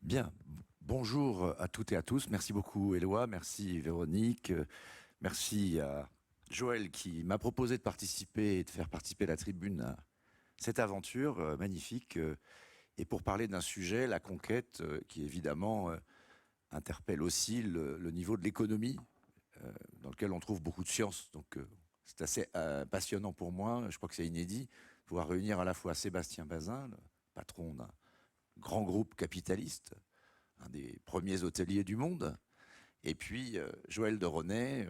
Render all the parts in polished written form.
Bien, bonjour à toutes et à tous. Merci beaucoup Éloi, merci Véronique, merci à Joël qui m'a proposé de participer et de faire participer la tribune à cette aventure magnifique et pour parler d'un sujet, la conquête, qui évidemment interpelle aussi le niveau de l'économie dans lequel on trouve beaucoup de science. Donc c'est assez passionnant pour moi, je crois que c'est inédit, pouvoir réunir à la fois Sébastien Bazin, le patron d'un grand groupe capitaliste, un des premiers hôteliers du monde, et puis Joël de René,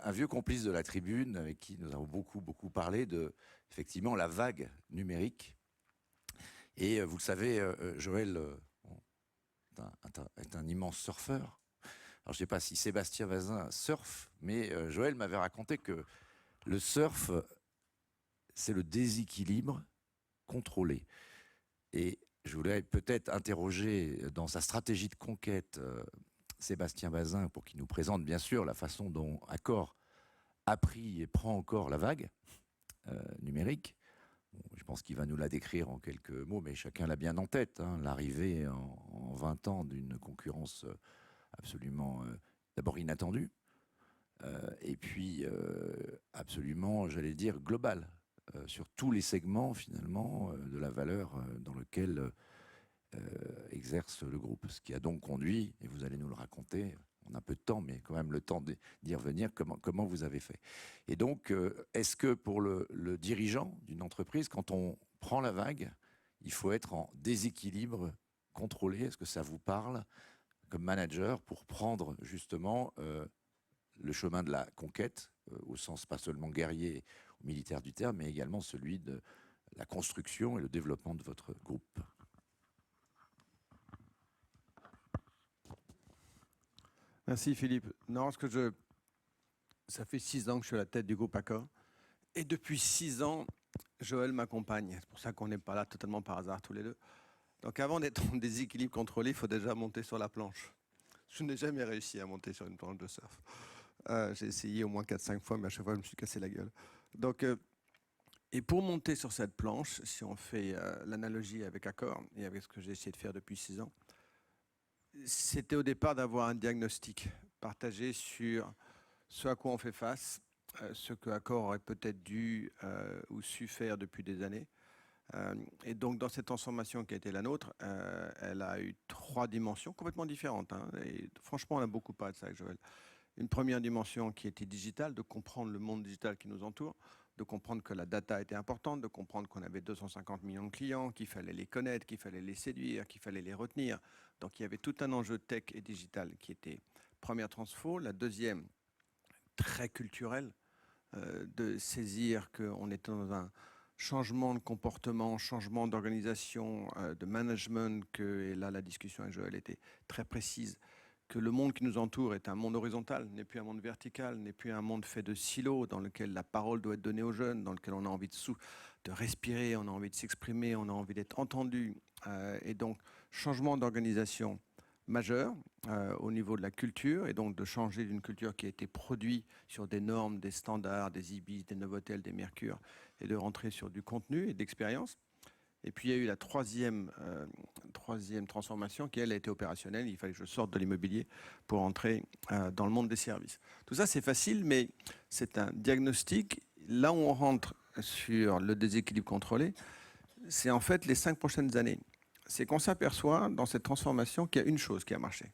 un vieux complice de la tribune avec qui nous avons beaucoup parlé de, effectivement, la vague numérique. Et vous le savez, Joël est un immense surfeur. Alors je ne sais pas si Sébastien Bazin surfe, mais Joël m'avait raconté que le surf, c'est le déséquilibre contrôlé. Et je voulais peut-être interroger dans sa stratégie de conquête Sébastien Bazin pour qu'il nous présente bien sûr la façon dont Accor a pris et prend encore la vague numérique. Bon, je pense qu'il va nous la décrire en quelques mots, mais chacun l'a bien en tête. Hein, l'arrivée en 20 ans d'une concurrence absolument d'abord inattendue, et puis absolument, j'allais dire, globale, sur tous les segments finalement de la valeur dans lequel exerce le groupe. Ce qui a donc conduit, et vous allez nous le raconter, on a peu de temps, mais quand même le temps d'y revenir, comment vous avez fait. Et donc, est-ce que pour le dirigeant d'une entreprise, quand on prend la vague, il faut être en déséquilibre contrôlé? Est-ce que ça vous parle comme manager pour prendre justement le chemin de la conquête, au sens pas seulement guerrier ou militaire du terme, mais également celui de la construction et le développement de votre groupe? Merci Philippe. Non, ça fait 6 ans que je suis à la tête du groupe Accor. Et depuis 6 ans, Joël m'accompagne. C'est pour ça qu'on n'est pas là totalement par hasard tous les deux. Donc avant d'être en déséquilibre contrôlé, il faut déjà monter sur la planche. Je n'ai jamais réussi à monter sur une planche de surf. J'ai essayé au moins 4-5 fois, mais à chaque fois, je me suis cassé la gueule. Donc, et pour monter sur cette planche, si on fait l'analogie avec Accor et avec ce que j'ai essayé de faire depuis 6 ans, c'était au départ d'avoir un diagnostic partagé sur ce à quoi on fait face, ce que Accor aurait peut-être dû ou su faire depuis des années. Et donc, dans cette transformation qui a été la nôtre, elle a eu 3 dimensions complètement différentes. Hein, et franchement, on a beaucoup parlé de ça avec Joël. Une première dimension qui était digitale, de comprendre le monde digital qui nous entoure, de comprendre que la data était importante, de comprendre qu'on avait 250 millions de clients, qu'il fallait les connaître, qu'il fallait les séduire, qu'il fallait les retenir. Donc il y avait tout un enjeu tech et digital qui était première transfo. La deuxième, très culturelle, de saisir qu'on était dans un changement de comportement, changement d'organisation, de management, et là la discussion avec Joël était très précise, que le monde qui nous entoure est un monde horizontal, n'est plus un monde vertical, n'est plus un monde fait de silos dans lequel la parole doit être donnée aux jeunes, dans lequel on a envie de respirer, on a envie de s'exprimer, on a envie d'être entendu. Et donc, changement d'organisation majeur au niveau de la culture, et donc de changer d'une culture qui a été produite sur des normes, des standards, des Ibis, des Novotel, des Mercure, et de rentrer sur du contenu et d'expérience. Et puis il y a eu la troisième transformation qui, elle, a été opérationnelle. Il fallait que je sorte de l'immobilier pour entrer dans le monde des services. Tout ça, c'est facile, mais c'est un diagnostic. Là où on rentre sur le déséquilibre contrôlé, c'est en fait les 5 prochaines années. C'est qu'on s'aperçoit dans cette transformation qu'il y a une chose qui a marché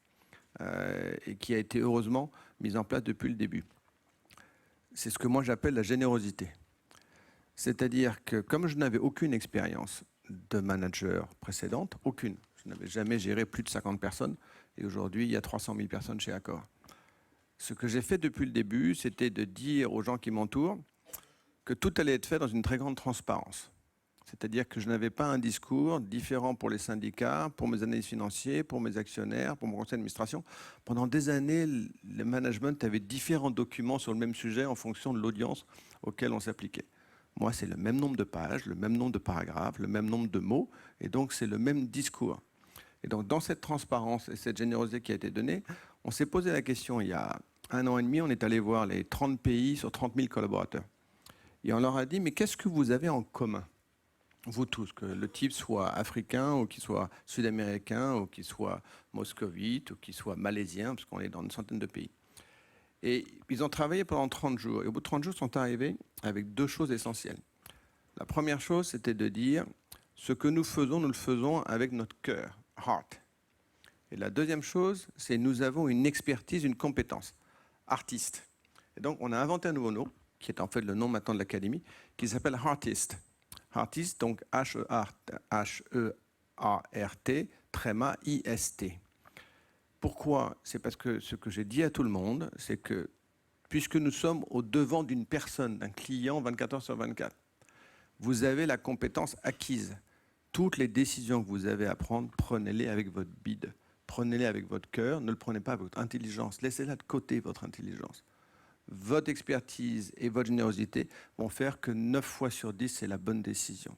et qui a été heureusement mise en place depuis le début. C'est ce que moi j'appelle la générosité. C'est-à-dire que comme je n'avais aucune expérience de manager précédente, aucune. Je n'avais jamais géré plus de 50 personnes et aujourd'hui, il y a 300 000 personnes chez Accor. Ce que j'ai fait depuis le début, c'était de dire aux gens qui m'entourent que tout allait être fait dans une très grande transparence. C'est-à-dire que je n'avais pas un discours différent pour les syndicats, pour mes analystes financiers, pour mes actionnaires, pour mon conseil d'administration. Pendant des années, le management avait différents documents sur le même sujet en fonction de l'audience auquel on s'appliquait. Moi, c'est le même nombre de pages, le même nombre de paragraphes, le même nombre de mots, et donc c'est le même discours. Et donc, dans cette transparence et cette générosité qui a été donnée, on s'est posé la question il y a 1 an et demi, on est allé voir les 30 pays sur 30 000 collaborateurs. Et on leur a dit, mais qu'est-ce que vous avez en commun ? vous tous, que le type soit africain ou qu'il soit sud-américain ou qu'il soit moscovite ou qu'il soit malaisien, parce qu'on est dans une centaine de pays. Et ils ont travaillé pendant 30 jours. Et au bout de 30 jours, ils sont arrivés avec 2 choses essentielles. La première chose, c'était de dire ce que nous le faisons avec notre cœur, heart. Et la deuxième chose, c'est nous avons une expertise, une compétence, artiste. Et donc, on a inventé un nouveau nom, qui est en fait le nom maintenant de l'académie, qui s'appelle Heartist. Heartist, donc H-E-A-R-T, tréma I-S-T. Pourquoi? C'est parce que ce que j'ai dit à tout le monde, c'est que puisque nous sommes au devant d'une personne, d'un client 24 heures sur 24, vous avez la compétence acquise. Toutes les décisions que vous avez à prendre, prenez-les avec votre bide. Prenez-les avec votre cœur, ne le prenez pas avec votre intelligence. Laissez-la de côté, votre intelligence. Votre expertise et votre générosité vont faire que 9 fois sur 10, c'est la bonne décision.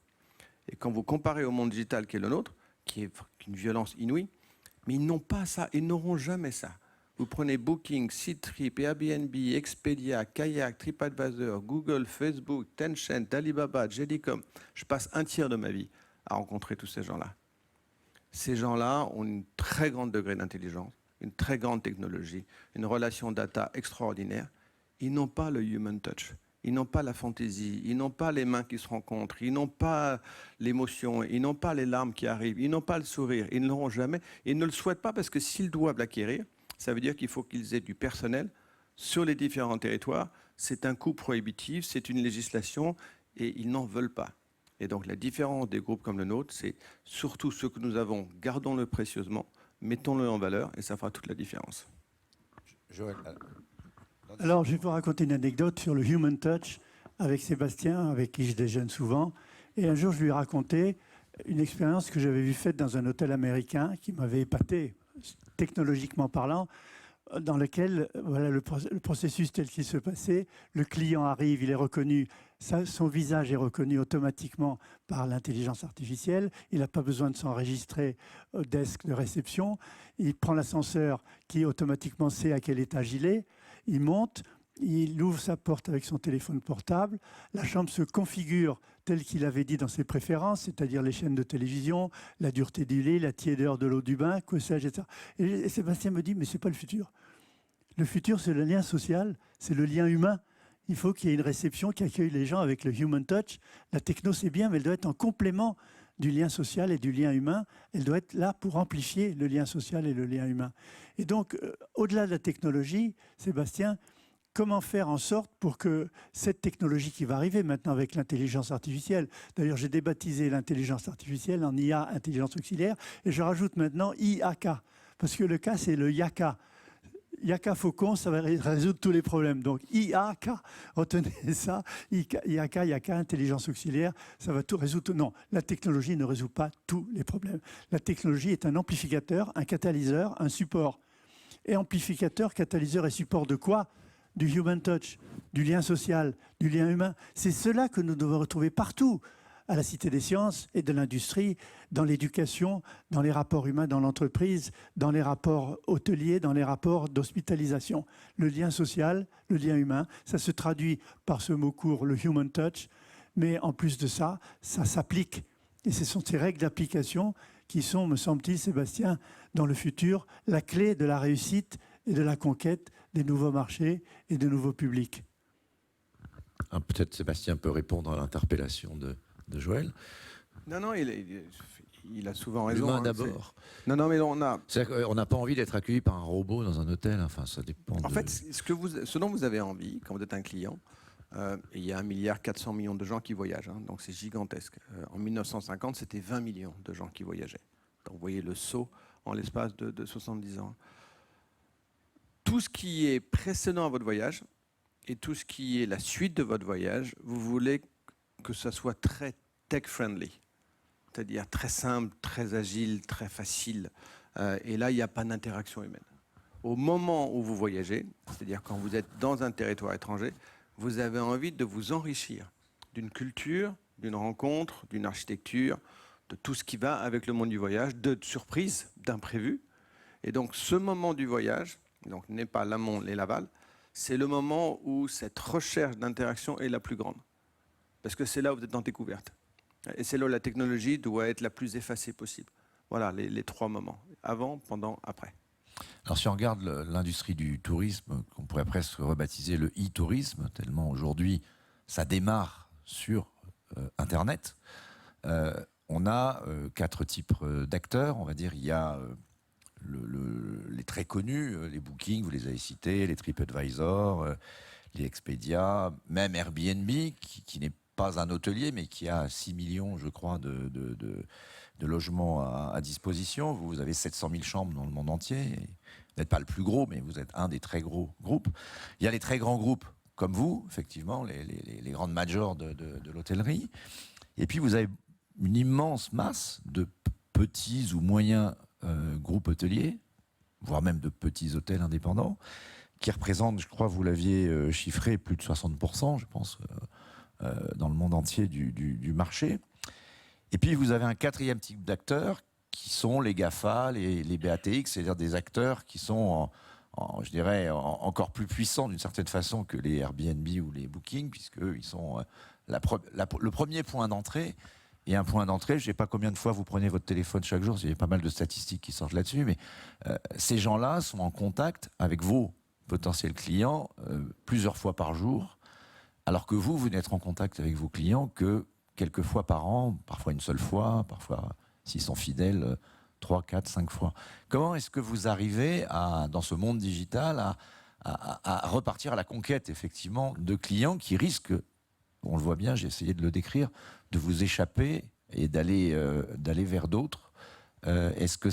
Et quand vous comparez au monde digital qui est le nôtre, qui est une violence inouïe, mais ils n'ont pas ça, ils n'auront jamais ça. Vous prenez Booking, Ctrip, Airbnb, Expedia, Kayak, TripAdvisor, Google, Facebook, Tencent, Alibaba, JD.com. Je passe un tiers de ma vie à rencontrer tous ces gens-là. Ces gens-là ont un très grand degré d'intelligence, une très grande technologie, une relation data extraordinaire. Ils n'ont pas le human touch, ils n'ont pas la fantaisie, ils n'ont pas les mains qui se rencontrent, ils n'ont pas l'émotion, ils n'ont pas les larmes qui arrivent, ils n'ont pas le sourire, ils ne l'auront jamais. Ils ne le souhaitent pas parce que s'ils doivent l'acquérir, ça veut dire qu'il faut qu'ils aient du personnel sur les différents territoires. C'est un coût prohibitif, c'est une législation et ils n'en veulent pas. Et donc la différence des groupes comme le nôtre, c'est surtout ce que nous avons, gardons-le précieusement, mettons-le en valeur et ça fera toute la différence. Joël. Alors, je vais vous raconter une anecdote sur le human touch avec Sébastien, avec qui je déjeune souvent. Et un jour, je lui ai raconté une expérience que j'avais vue faite dans un hôtel américain qui m'avait épaté, technologiquement parlant, dans lequel voilà, le processus tel qu'il se passait, le client arrive, il est reconnu, son visage est reconnu automatiquement par l'intelligence artificielle, il n'a pas besoin de s'enregistrer au desk de réception, il prend l'ascenseur qui automatiquement sait à quel étage il monte, il ouvre sa porte avec son téléphone portable, la chambre se configure telle qu'il avait dit dans ses préférences, c'est-à-dire les chaînes de télévision, la dureté du lit, la tiédeur de l'eau du bain, que sais-je, etc. Et Sébastien me dit, mais ce n'est pas le futur. Le futur, c'est le lien social, c'est le lien humain. Il faut qu'il y ait une réception qui accueille les gens avec le human touch. La techno, c'est bien, mais elle doit être en complément du lien social et du lien humain. Elle doit être là pour amplifier le lien social et le lien humain. Et donc, au-delà de la technologie, Sébastien, comment faire en sorte pour que cette technologie qui va arriver maintenant avec l'intelligence artificielle, d'ailleurs j'ai débaptisé l'intelligence artificielle en IA, intelligence auxiliaire, et je rajoute maintenant IAK, parce que le K c'est le YAKA. Yaka Faucon, ça va résoudre tous les problèmes. Donc IAK, retenez ça, Yaka, intelligence auxiliaire, ça va tout résoudre. Non, la technologie ne résout pas tous les problèmes. La technologie est un amplificateur, un catalyseur, un support. Et amplificateur, catalyseur et support de quoi? Du human touch, du lien social, du lien humain. C'est cela que nous devons retrouver partout, à la Cité des sciences et de l'industrie, dans l'éducation, dans les rapports humains dans l'entreprise, dans les rapports hôteliers, dans les rapports d'hospitalisation. Le lien social, le lien humain, ça se traduit par ce mot court, le human touch, mais en plus de ça, ça s'applique. Et ce sont ces règles d'application qui sont, me semble-t-il, Sébastien, dans le futur, la clé de la réussite et de la conquête des nouveaux marchés et de nouveaux publics. Peut-être Sébastien peut répondre à l'interpellation de Joël. Non, il a souvent raison. L'humain d'abord. Non, mais on a... On n'a pas envie d'être accueilli par un robot dans un hôtel, enfin ça dépend. En fait, ce dont vous avez envie, quand vous êtes un client, il y a 1,4 milliard de gens qui voyagent, hein, donc c'est gigantesque. En 1950, c'était 20 millions de gens qui voyageaient. Donc vous voyez le saut en l'espace de 70 ans. Tout ce qui est précédent à votre voyage et tout ce qui est la suite de votre voyage, vous voulez que ça soit très tech-friendly, c'est-à-dire très simple, très agile, très facile. Et là, il n'y a pas d'interaction humaine. Au moment où vous voyagez, c'est-à-dire quand vous êtes dans un territoire étranger, vous avez envie de vous enrichir d'une culture, d'une rencontre, d'une architecture, de tout ce qui va avec le monde du voyage, de surprises, d'imprévus. Et donc, ce moment du voyage, donc n'est pas l'amont et l'aval, c'est le moment où cette recherche d'interaction est la plus grande. Parce que c'est là où vous êtes en découverte. Et c'est là où la technologie doit être la plus effacée possible. Voilà les 3 moments. Avant, pendant, après. Alors si on regarde l'industrie du tourisme, qu'on pourrait presque rebaptiser le e-tourisme, tellement aujourd'hui ça démarre sur Internet, on a 4 types d'acteurs. On va dire il y a les très connus, les Booking, vous les avez cités, les TripAdvisor, les Expedia, même Airbnb, qui n'est pas un hôtelier, mais qui a 6 millions, je crois, de logements à disposition. Vous avez 700 000 chambres dans le monde entier. Vous n'êtes pas le plus gros, mais vous êtes un des très gros groupes. Il y a les très grands groupes, comme vous, effectivement, les grandes majors de l'hôtellerie. Et puis, vous avez une immense masse de petits ou moyens groupes hôteliers, voire même de petits hôtels indépendants, qui représentent, je crois, vous l'aviez chiffré, plus de 60%, je pense, dans le monde entier du marché. Et puis, vous avez un 4e type d'acteurs qui sont les GAFA, les BATX, c'est-à-dire des acteurs qui sont, je dirais, encore plus puissants d'une certaine façon que les Airbnb ou les Booking, puisqu'ils sont le premier point d'entrée. Et un point d'entrée, je ne sais pas combien de fois vous prenez votre téléphone chaque jour, il y a pas mal de statistiques qui sortent là-dessus, mais ces gens-là sont en contact avec vos potentiels clients plusieurs fois par jour, alors que vous n'êtes en contact avec vos clients que quelques fois par an, parfois une seule fois, parfois, s'ils sont fidèles, 3, 4, 5 fois. Comment est-ce que vous arrivez, dans ce monde digital, à repartir à la conquête, effectivement, de clients qui risquent, on le voit bien, j'ai essayé de le décrire, de vous échapper et d'aller vers d'autres. Est-ce que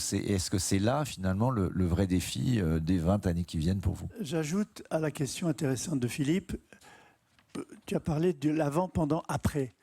c'est là, finalement, le vrai défi des 20 années qui viennent pour vous? J'ajoute à la question intéressante de Philippe, tu as parlé de l'avant, pendant, après.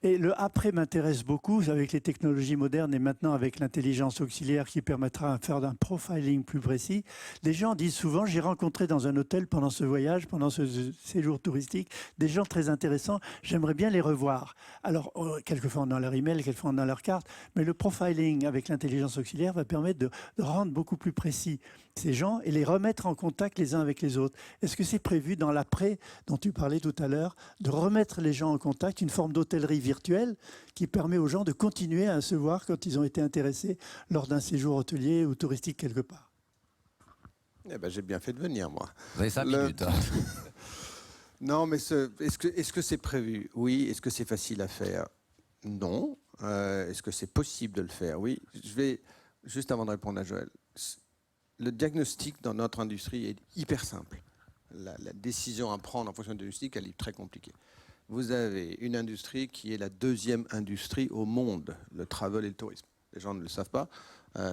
Et le après m'intéresse beaucoup avec les technologies modernes et maintenant avec l'intelligence auxiliaire qui permettra de faire un profiling plus précis. Les gens disent souvent, j'ai rencontré dans un hôtel pendant ce voyage, pendant ce séjour touristique, des gens très intéressants, j'aimerais bien les revoir. Alors, quelquefois on a leur email, quelquefois on a leur carte, mais le profiling avec l'intelligence auxiliaire va permettre de rendre beaucoup plus précis ces gens et les remettre en contact les uns avec les autres. Est-ce que c'est prévu dans l'après dont tu parlais tout à l'heure, de remettre les gens en contact, une forme d'hôtellerie virtuelle qui permet aux gens de continuer à se voir quand ils ont été intéressés lors d'un séjour hôtelier ou touristique quelque part? Eh ben, j'ai bien fait de venir, moi. Vous avez 5 minutes. Hein. Non, mais est-ce que c'est prévu? Oui. Est-ce que c'est facile à faire? Non. Est-ce que c'est possible de le faire? Oui. Je vais, juste avant de répondre à Joël, le diagnostic dans notre industrie est hyper simple. La décision à prendre en fonction de l'industrie, elle est très compliquée. Vous avez une industrie qui est la 2e industrie au monde, le travel et le tourisme. Les gens ne le savent pas,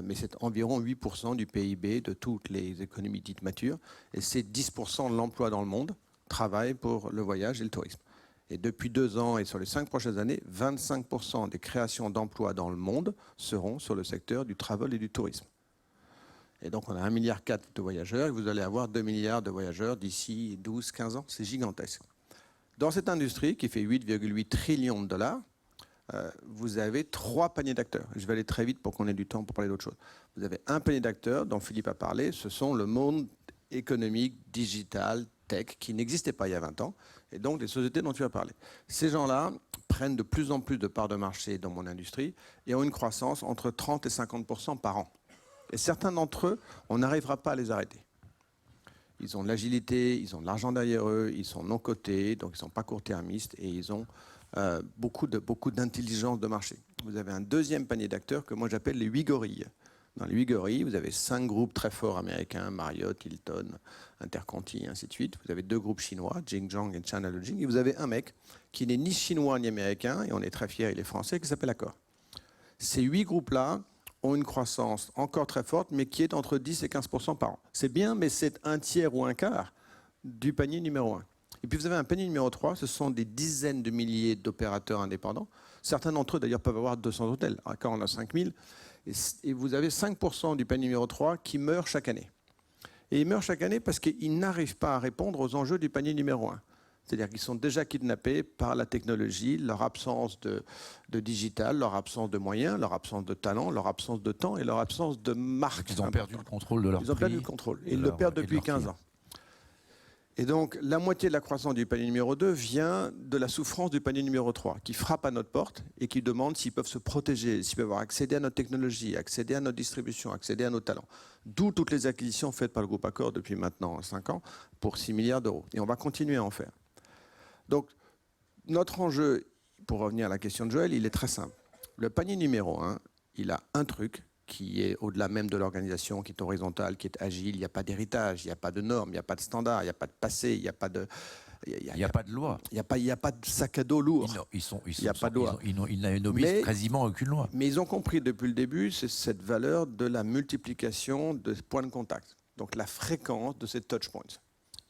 mais c'est environ 8% du PIB de toutes les économies dites matures, et c'est 10% de l'emploi dans le monde travaille pour le voyage et le tourisme. Et depuis 2 ans et sur les 5 prochaines années, 25% des créations d'emplois dans le monde seront sur le secteur du travel et du tourisme. Et donc on a 1,4 milliard de voyageurs, et vous allez avoir 2 milliards de voyageurs d'ici 12-15 ans. C'est gigantesque. Dans cette industrie qui fait 8,8 trillions de dollars, vous avez 3 paniers d'acteurs. Je vais aller très vite pour qu'on ait du temps pour parler d'autre chose. Vous avez un panier d'acteurs dont Philippe a parlé, ce sont le monde économique, digital, tech, qui n'existait pas il y a 20 ans, et donc les sociétés dont tu as parlé. Ces gens-là prennent de plus en plus de parts de marché dans mon industrie et ont une croissance entre 30 et 50% par an. Et certains d'entre eux, on n'arrivera pas à les arrêter. Ils ont de l'agilité, ils ont de l'argent derrière eux, ils sont non cotés, donc ils ne sont pas court-termistes et ils ont beaucoup d'intelligence de marché. Vous avez un 2e panier d'acteurs que moi j'appelle les 8 gorilles. Dans les 8 gorilles, vous avez 5 groupes très forts américains, Marriott, Hilton, Interconti, et ainsi de suite. Vous avez 2 groupes chinois, Jingjiang et China Lodging, et vous avez un mec qui n'est ni chinois ni américain, et on est très fiers, il est français, qui s'appelle Accor. Ces 8 groupes-là ont une croissance encore très forte, mais qui est entre 10 et 15% par an. C'est bien, mais c'est un tiers ou un quart du panier numéro 1. Et puis vous avez un panier numéro 3, ce sont des dizaines de milliers d'opérateurs indépendants. Certains d'entre eux, d'ailleurs, peuvent avoir 200 hôtels. Accor en a 5000. Et vous avez 5% du panier numéro 3 qui meurent chaque année. Et ils meurent chaque année parce qu'ils n'arrivent pas à répondre aux enjeux du panier numéro 1. C'est-à-dire qu'ils sont déjà kidnappés par la technologie, leur absence de digital, leur absence de moyens, leur absence de talent, leur absence de temps et leur absence de marque. Ils ont perdu le contrôle de leur prix. Ils ont perdu le contrôle. Et ils le perdent depuis 15 ans. Et donc, la moitié de la croissance du panier numéro 2 vient de la souffrance du panier numéro 3, qui frappe à notre porte et qui demande s'ils peuvent se protéger, s'ils peuvent avoir accédé à notre technologie, accéder à notre distribution, accéder à nos talents. D'où toutes les acquisitions faites par le groupe Accor depuis maintenant 5 ans pour 6 milliards d'euros. Et on va continuer à en faire. Donc, notre enjeu, pour revenir à la question de Joël, il est très simple. Le panier numéro 1, il a un truc qui est au-delà même de l'organisation, qui est horizontale, qui est agile. Il n'y a pas d'héritage, il n'y a pas de normes, il n'y a pas de standards, il n'y a pas de passé, il n'y a pas de... Il n'y a pas de loi. Il n'y a pas de sac à dos lourd. Il n'y a pas de loi. Ils Mais- quasiment aucune loi. Mais ils ont compris depuis le début, c'est cette valeur de la multiplication de points de contact. Donc la fréquence de ces touch points.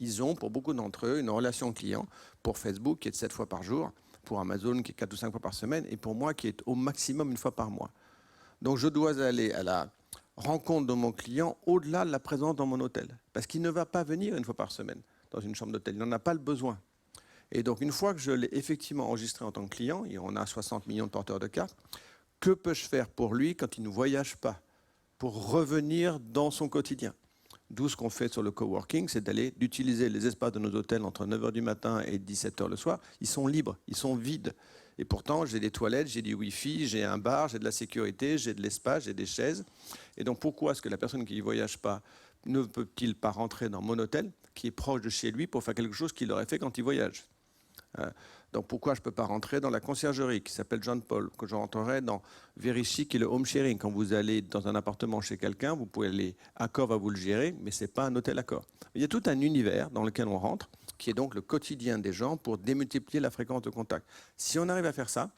Ils ont, pour beaucoup d'entre eux, une relation client pour Facebook qui est de 7 fois par jour, pour Amazon qui est 4 ou 5 fois par semaine, et pour moi qui est au maximum 1 fois par mois. Donc je dois aller à la rencontre de mon client au-delà de la présence dans mon hôtel. Parce qu'il ne va pas venir 1 fois par semaine dans une chambre d'hôtel. Il n'en a pas le besoin. Et donc une fois que je l'ai effectivement enregistré en tant que client, et on a 60 millions de porteurs de cartes, que peux-je faire pour lui quand il ne voyage pas, pour revenir dans son quotidien? D'où ce qu'on fait sur le coworking, c'est d'utiliser les espaces de nos hôtels entre 9h du matin et 17h le soir. Ils sont libres, ils sont vides. Et pourtant, j'ai des toilettes, j'ai du Wi-Fi, j'ai un bar, j'ai de la sécurité, j'ai de l'espace, j'ai des chaises. Et donc, pourquoi est-ce que la personne qui ne voyage pas ne peut-il pas rentrer dans mon hôtel, qui est proche de chez lui, pour faire quelque chose qu'il aurait fait quand il voyage? Donc, pourquoi je ne peux pas rentrer dans la conciergerie qui s'appelle John Paul, que je rentrerai dans Verichi, qui est le home sharing. Quand vous allez dans un appartement chez quelqu'un, vous pouvez aller, Accor va vous le gérer, mais ce n'est pas un hôtel Accor. Il y a tout un univers dans lequel on rentre, qui est donc le quotidien des gens pour démultiplier la fréquence de contact. Si on arrive à faire ça,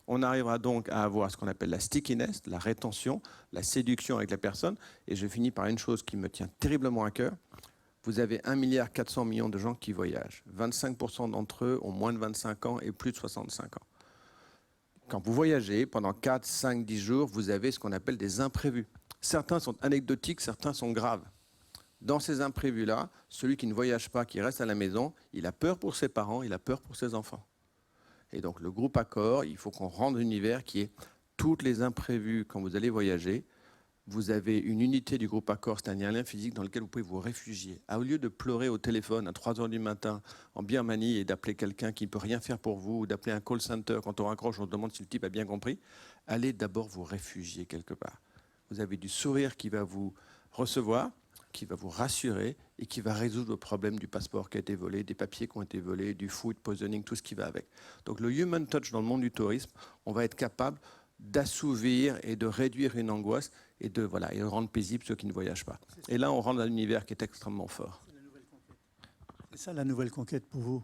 on arrivera donc à avoir ce qu'on appelle la stickiness, la rétention, la séduction avec la personne. Et je finis par une chose qui me tient terriblement à cœur. Vous avez 1,4 milliard de gens qui voyagent. 25% d'entre eux ont moins de 25 ans et plus de 65 ans. Quand vous voyagez, pendant 4, 5, 10 jours, vous avez ce qu'on appelle des imprévus. Certains sont anecdotiques, certains sont graves. Dans ces imprévus-là, celui qui ne voyage pas, qui reste à la maison, il a peur pour ses parents, il a peur pour ses enfants. Et donc le groupe Accor, il faut qu'on rende un univers qui est tous les imprévus quand vous allez voyager. Vous avez une unité du groupe Accor, c'est un lien physique dans lequel vous pouvez vous réfugier. Au lieu de pleurer au téléphone à 3h du matin en Birmanie et d'appeler quelqu'un qui ne peut rien faire pour vous, ou d'appeler un call center, quand on raccroche, on se demande si le type a bien compris, allez d'abord vous réfugier quelque part. Vous avez du sourire qui va vous recevoir, qui va vous rassurer et qui va résoudre le problème du passeport qui a été volé, des papiers qui ont été volés, du food poisoning, tout ce qui va avec. Donc le human touch dans le monde du tourisme, on va être capable d'assouvir et de réduire une angoisse et de rendre paisible ceux qui ne voyagent pas. Et là, on rentre dans un univers qui est extrêmement fort. C'est ça la nouvelle conquête pour vous?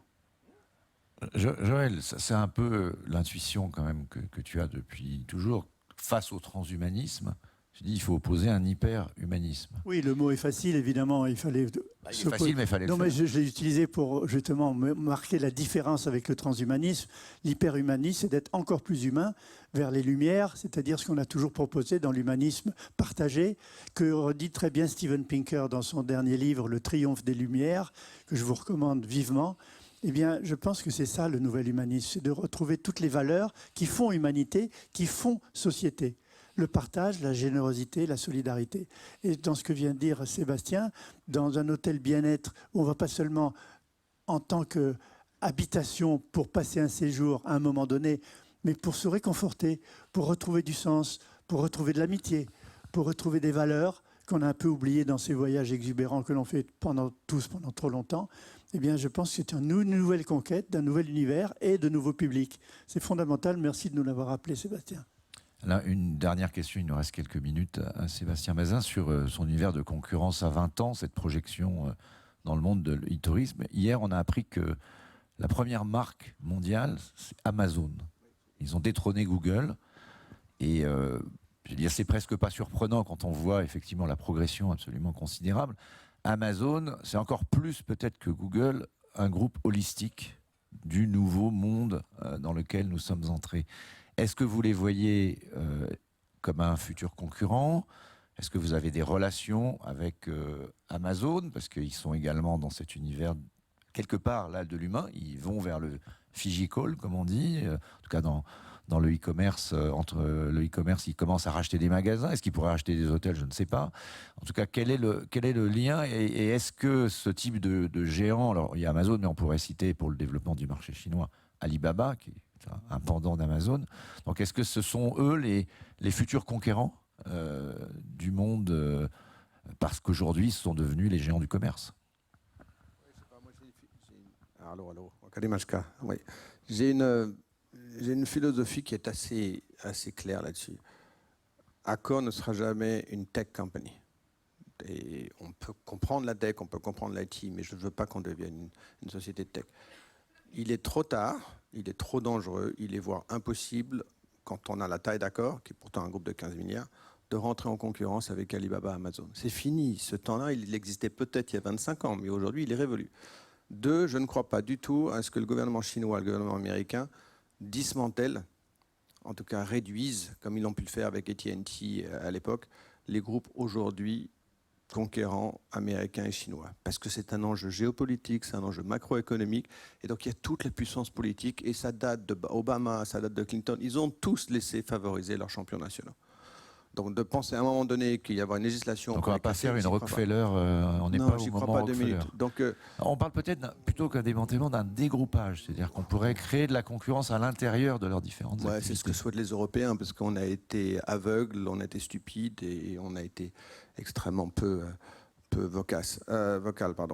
Joël, c'est un peu l'intuition quand même que tu as depuis toujours. Face au transhumanisme, je dis il faut opposer un hyper-humanisme. Oui, le mot est facile, évidemment. Il fallait. Il est facile, mais il fallait le faire. Mais je l'ai utilisé pour justement marquer la différence avec le transhumanisme. L'hyperhumanisme, c'est d'être encore plus humain vers les Lumières, c'est-à-dire ce qu'on a toujours proposé dans l'humanisme partagé, que redit très bien Steven Pinker dans son dernier livre, Le Triomphe des Lumières, que je vous recommande vivement. Eh bien, je pense que c'est ça le nouvel humanisme, c'est de retrouver toutes les valeurs qui font humanité, qui font société. Le partage, la générosité, la solidarité. Et dans ce que vient de dire Sébastien, dans un hôtel bien-être où on ne va pas seulement en tant qu'habitation pour passer un séjour à un moment donné, mais pour se réconforter, pour retrouver du sens, pour retrouver de l'amitié, pour retrouver des valeurs qu'on a un peu oubliées dans ces voyages exubérants que l'on fait tous pendant trop longtemps. Eh bien, je pense que c'est une nouvelle conquête d'un nouvel univers et de nouveaux publics. C'est fondamental. Merci de nous l'avoir rappelé, Sébastien. Là, une dernière question, il nous reste quelques minutes à Sébastien Bazin sur son univers de concurrence à 20 ans, cette projection dans le monde de l'e-tourisme. Hier, on a appris que la première marque mondiale, c'est Amazon. Ils ont détrôné Google et je veux dire, c'est presque pas surprenant quand on voit effectivement la progression absolument considérable. Amazon, c'est encore plus peut-être que Google, un groupe holistique du nouveau monde dans lequel nous sommes entrés. Est-ce que vous les voyez comme un futur concurrent? Est-ce que vous avez des relations avec Amazon? Parce qu'ils sont également dans cet univers, quelque part, là, de l'humain. Ils vont vers le phygical, comme on dit, en tout cas dans dans le e-commerce, entre le e-commerce, il commence à racheter des magasins. Est-ce qu'il pourrait racheter des hôtels? Je ne sais pas. En tout cas, quel est le lien? Et est-ce que ce type de géant, alors il y a Amazon, mais on pourrait citer pour le développement du marché chinois, Alibaba, qui est un pendant d'Amazon. Donc est-ce que ce sont eux les futurs conquérants du monde parce qu'aujourd'hui, ce sont devenus les géants du commerce? Allô, Kalimashka. Oui. J'ai une philosophie qui est assez claire là-dessus. Accor ne sera jamais une tech company. Et on peut comprendre la tech, on peut comprendre l'IT, mais je ne veux pas qu'on devienne une société de tech. Il est trop tard, il est trop dangereux, il est voire impossible, quand on a la taille d'Accor, qui est pourtant un groupe de 15 milliards, de rentrer en concurrence avec Alibaba, Amazon. C'est fini. Ce temps-là, il existait peut-être il y a 25 ans, mais aujourd'hui, il est révolu. 2, je ne crois pas du tout à ce que le gouvernement chinois, le gouvernement américain dismantèlent, en tout cas réduisent, comme ils l'ont pu le faire avec AT&T à l'époque, les groupes aujourd'hui conquérants américains et chinois. Parce que c'est un enjeu géopolitique, c'est un enjeu macroéconomique, et donc il y a toutes les puissances politiques, et ça date d'Obama, ça date de Clinton, ils ont tous laissé favoriser leurs champions nationaux. Donc de penser à un moment donné qu'il y avoir une législation... Donc on ne va pas faire une Rockefeller, on n'est pas au moment Rockefeller. Donc, on parle peut-être plutôt qu'un démantèlement, d'un dégroupage, c'est-à-dire qu'on pourrait créer de la concurrence à l'intérieur de leurs différentes activités. C'est ce que souhaitent les Européens, parce qu'on a été aveugles, on a été stupides et on a été extrêmement peu vocal.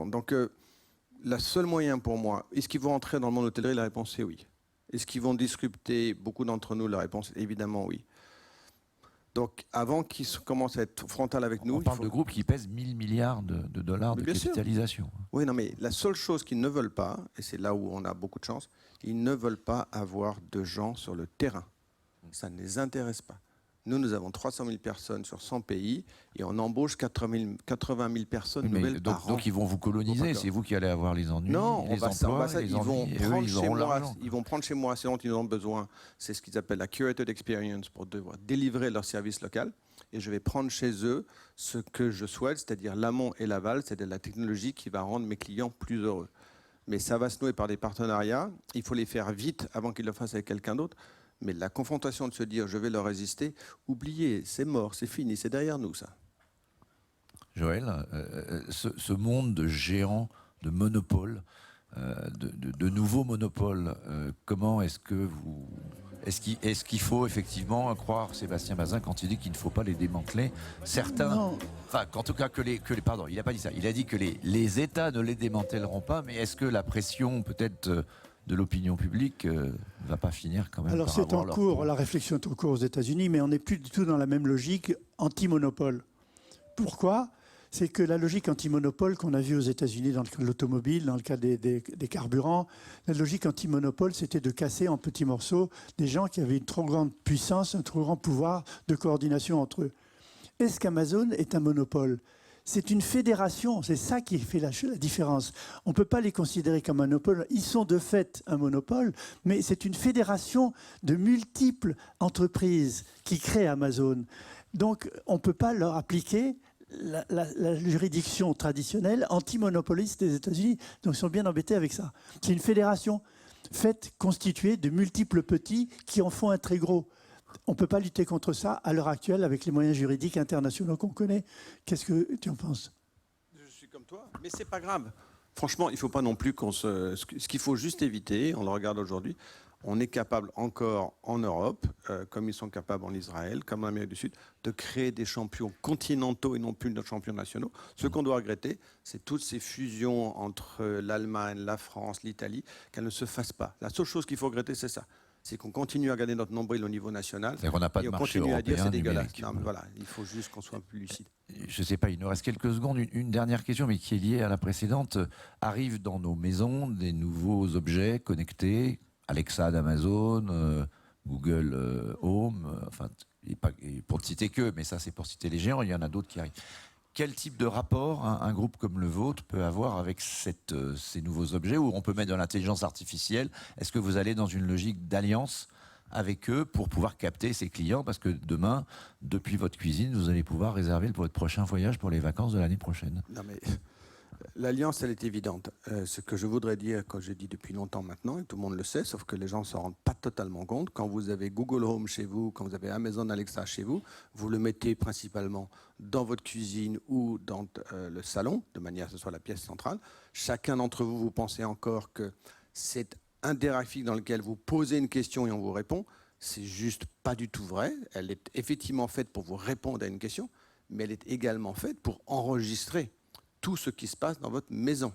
Donc le seul moyen pour moi, est-ce qu'ils vont entrer dans le monde hôtellerie? La réponse est oui. Est-ce qu'ils vont disrupter beaucoup d'entre nous? La réponse est évidemment oui. Donc, avant qu'ils commencent à être frontal avec nous... On parle de groupes qui pèsent 1000 milliards de dollars de capitalisation. Oui, non, mais la seule chose qu'ils ne veulent pas, et c'est là où on a beaucoup de chance, ils ne veulent pas avoir de gens sur le terrain. Ça ne les intéresse pas. Nous avons 300 000 personnes sur 100 pays et on embauche 80 000 personnes nouvelles par an. Donc ils vont vous coloniser, c'est vous qui allez avoir les ennuis, les emplois, les ennuis, ils vont prendre chez moi ce dont ils ont besoin. C'est ce qu'ils appellent la curated experience pour devoir délivrer leur service local. Et je vais prendre chez eux ce que je souhaite, c'est-à-dire l'amont et l'aval, c'est-à-dire la technologie qui va rendre mes clients plus heureux. Mais ça va se nouer par des partenariats. Il faut les faire vite avant qu'ils le fassent avec quelqu'un d'autre. Mais la confrontation de se dire je vais leur résister, oubliez, c'est mort, c'est fini, c'est derrière nous ça. Joël, ce monde de géants, de monopoles, de nouveaux monopoles, comment est-ce que vous... Est-ce qu'il faut effectivement croire Sébastien Bazin quand il dit qu'il ne faut pas les démanteler? Certains, enfin, en tout cas pardon, il n'a pas dit ça. Il a dit que les États ne les démantèleront pas, mais est-ce que la pression peut-être de l'opinion publique ne va pas finir quand même? Alors c'est en cours, la réflexion est en cours aux États-Unis, mais on n'est plus du tout dans la même logique anti-monopole. Pourquoi? C'est que la logique anti-monopole qu'on a vue aux États-Unis dans le cas de l'automobile, dans le cas des carburants, la logique anti-monopole, c'était de casser en petits morceaux des gens qui avaient une trop grande puissance, un trop grand pouvoir de coordination entre eux. Est-ce qu'Amazon est un monopole? C'est une fédération, c'est ça qui fait la différence. On ne peut pas les considérer comme un monopole. Ils sont de fait un monopole, mais c'est une fédération de multiples entreprises qui créent Amazon. Donc, on ne peut pas leur appliquer la juridiction traditionnelle anti-monopoliste des États-Unis. Donc, ils sont bien embêtés avec ça. C'est une fédération constituée de multiples petits qui en font un très gros. On ne peut pas lutter contre ça à l'heure actuelle avec les moyens juridiques internationaux qu'on connaît. Qu'est-ce que tu en penses? Je suis comme toi, mais c'est pas grave. Franchement, il ne faut pas non plus ce qu'il faut juste éviter, on le regarde aujourd'hui, on est capable encore en Europe, comme ils sont capables en Israël, comme en Amérique du Sud, de créer des champions continentaux et non plus de champions nationaux. Ce qu'on doit regretter, c'est toutes ces fusions entre l'Allemagne, la France, l'Italie, qu'elles ne se fassent pas. La seule chose qu'il faut regretter, c'est ça. C'est qu'on continue à garder notre nombril au niveau national. C'est qu'on n'a pas de marché européen. Et on continue à dire c'est dégueulasse. Non, mais voilà, il faut juste qu'on soit un peu plus lucide. Je ne sais pas, il nous reste quelques secondes. Une dernière question, mais qui est liée à la précédente. Arrivent dans nos maisons des nouveaux objets connectés, Alexa d'Amazon, Google Home, enfin, pour ne citer que, mais ça c'est pour citer les géants, il y en a d'autres qui arrivent. Quel type de rapport un groupe comme le vôtre peut avoir avec ces nouveaux objets où on peut mettre de l'intelligence artificielle? Est-ce que vous allez dans une logique d'alliance avec eux pour pouvoir capter ces clients? Parce que demain, depuis votre cuisine, vous allez pouvoir réserver pour votre prochain voyage pour les vacances de l'année prochaine. Non mais, L'alliance, elle est évidente. Ce que je voudrais dire, quand j'ai dit depuis longtemps maintenant, et tout le monde le sait, sauf que les gens ne s'en rendent pas totalement compte, quand vous avez Google Home chez vous, quand vous avez Amazon Alexa chez vous, vous le mettez principalement dans votre cuisine ou dans le salon, de manière à ce soit la pièce centrale. Chacun d'entre vous, vous pensez encore que c'est interactif dans lequel vous posez une question et on vous répond. C'est juste pas du tout vrai. Elle est effectivement faite pour vous répondre à une question, mais elle est également faite pour enregistrer tout ce qui se passe dans votre maison.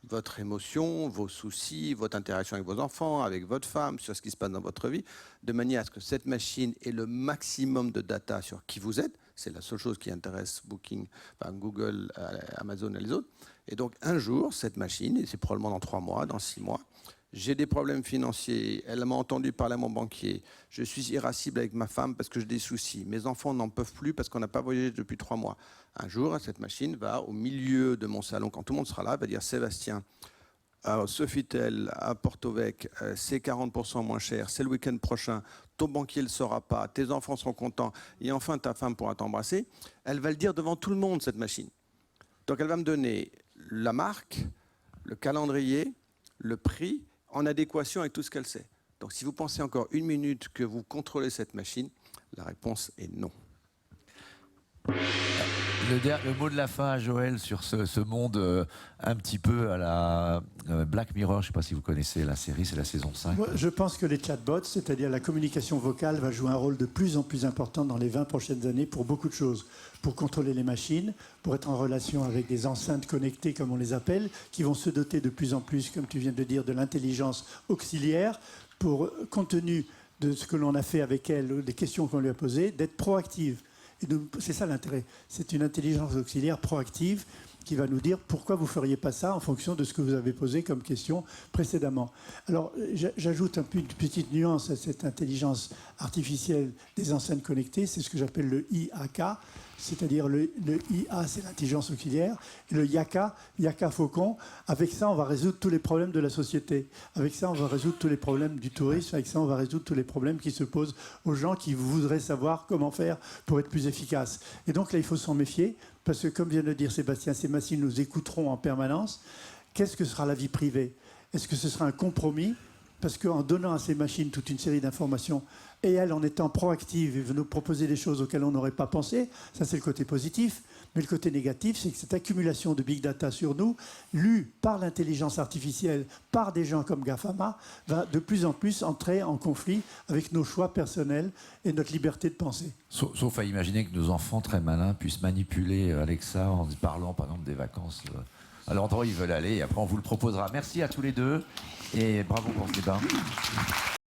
Votre émotion, vos soucis, votre interaction avec vos enfants, avec votre femme, sur ce qui se passe dans votre vie, de manière à ce que cette machine ait le maximum de data sur qui vous êtes. C'est la seule chose qui intéresse Google, Amazon et les autres. Et donc, un jour, cette machine, et c'est probablement dans 3 mois, dans 6 mois, j'ai des problèmes financiers, elle m'a entendu parler à mon banquier, je suis irascible avec ma femme parce que j'ai des soucis, mes enfants n'en peuvent plus parce qu'on n'a pas voyagé depuis 3 mois. Un jour, cette machine va au milieu de mon salon, quand tout le monde sera là, elle va dire « Sébastien, à Sofitel, à Porto-Vec, c'est 40% moins cher, c'est le week-end prochain, ton banquier ne le saura pas, tes enfants seront contents, et enfin ta femme pourra t'embrasser ». Elle va le dire devant tout le monde, cette machine. Donc elle va me donner la marque, le calendrier, le prix, en adéquation avec tout ce qu'elle sait. Donc si vous pensez encore 1 minute que vous contrôlez cette machine, la réponse est non. Le mot de la fin à Joël sur ce monde un petit peu à la Black Mirror, je ne sais pas si vous connaissez la série, c'est la saison 5. Moi, je pense que les chatbots, c'est-à-dire la communication vocale, va jouer un rôle de plus en plus important dans les 20 prochaines années pour beaucoup de choses. Pour contrôler les machines, pour être en relation avec des enceintes connectées, comme on les appelle, qui vont se doter de plus en plus, comme tu viens de dire, de l'intelligence auxiliaire, pour, compte tenu de ce que l'on a fait avec elle, des questions qu'on lui a posées, d'être proactive. C'est ça l'intérêt. C'est une intelligence auxiliaire proactive qui va nous dire pourquoi vous ne feriez pas ça en fonction de ce que vous avez posé comme question précédemment. Alors, j'ajoute une petite nuance à cette intelligence artificielle des enceintes connectées, c'est ce que j'appelle le IAK, c'est-à-dire le IA, c'est l'intelligence auxiliaire, et le Yaka Faucon. Avec ça, on va résoudre tous les problèmes de la société. Avec ça, on va résoudre tous les problèmes du tourisme. Avec ça, on va résoudre tous les problèmes qui se posent aux gens qui voudraient savoir comment faire pour être plus efficaces. Et donc là, il faut s'en méfier, parce que comme vient de le dire Sébastien, ces machines nous écouteront en permanence. Qu'est-ce que sera la vie privée? Est-ce que ce sera un compromis? Parce qu'en donnant à ces machines toute une série d'informations, et elles, en étant proactives, et nous proposer des choses auxquelles on n'aurait pas pensé, ça c'est le côté positif. Mais le côté négatif, c'est que cette accumulation de big data sur nous, lue par l'intelligence artificielle, par des gens comme GAFAMA, va de plus en plus entrer en conflit avec nos choix personnels et notre liberté de penser. Sauf à imaginer que nos enfants très malins puissent manipuler Alexa en parlant par exemple des vacances à l'endroit où ils veulent aller, et après on vous le proposera. Merci à tous les deux et bravo pour ce débat.